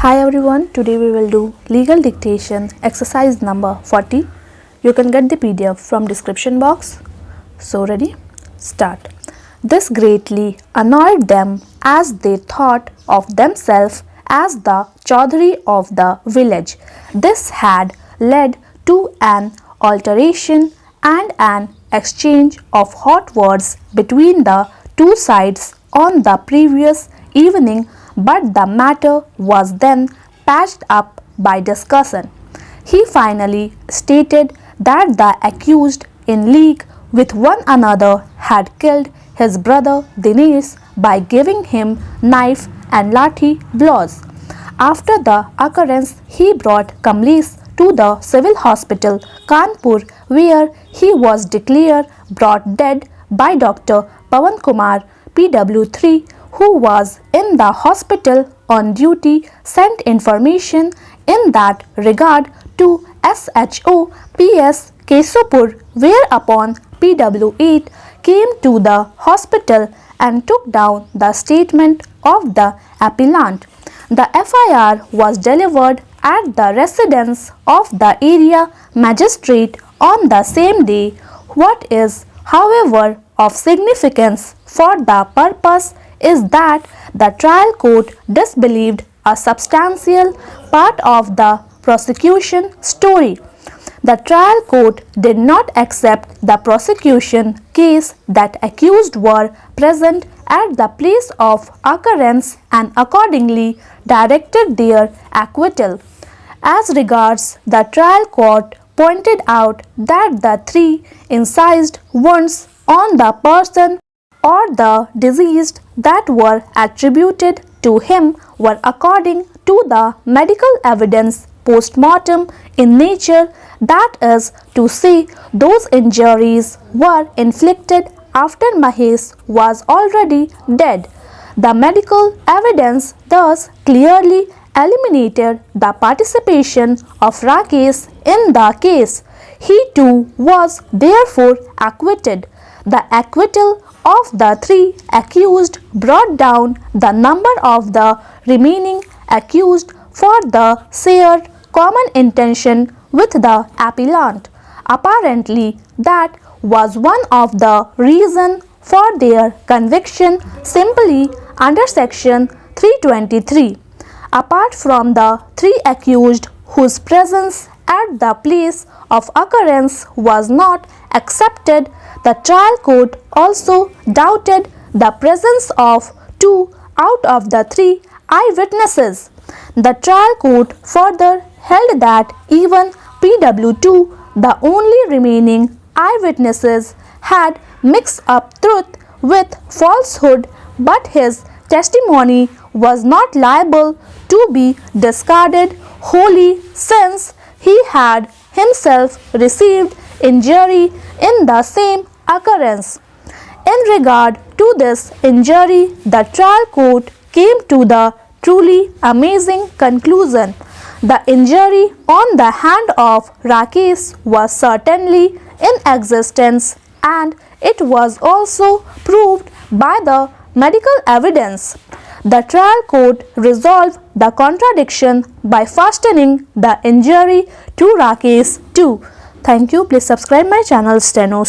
Hi everyone, today we will do legal dictation exercise number 40. You can get the PDF from description box. So ready? Start. This greatly annoyed them as they thought of themselves as the Chaudhary of the village. This had led to an alteration and an exchange of hot words between the two sides on the previous evening, but the matter was then patched up by discussion. He finally stated that the accused, in league with one another, had killed his brother Dinesh by giving him knife and lathi blows. After the occurrence, he brought Kamlesh to the civil hospital Kanpur, where he was declared brought dead by Dr. Pawan Kumar, PW3, who was in the hospital on duty, sent information in that regard to SHO PS Kesopur, whereupon PW8 came to the hospital and took down the statement of the appellant. The FIR was delivered at the residence of the area magistrate on the same day. What is, however, of significance for the purpose is that the trial court disbelieved a substantial part of the prosecution story. The trial court did not accept the prosecution case that accused were present at the place of occurrence and accordingly directed their acquittal. As regards the trial court pointed out that the three incised wounds on the person or the deceased that were attributed to him were according to the medical evidence post-mortem in nature, that is to say, those injuries were inflicted after Mahesh was already dead. The medical evidence thus clearly eliminated the participation of Rakesh in the case. He too was therefore acquitted. The acquittal of the three accused brought down the number of the remaining accused for the shared common intention with the appellant. Apparently, that was one of the reasons for their conviction simply under section 323. Apart from the three accused whose presence at the place of occurrence was not accepted, the trial court also doubted the presence of 2 out of the 3 eyewitnesses. The trial court further held that even PW2, the only remaining eyewitnesses, had mixed up truth with falsehood, but his testimony was not liable to be discarded wholly since he had himself received injury in the same occurrence. In regard to this injury, the trial court came to the truly amazing conclusion. The injury on the hand of Rakesh was certainly in existence, and it was also proved by the medical evidence. The trial court resolved the contradiction by fastening the injury to Rakesh too. Thank you. Please subscribe my channel Steno.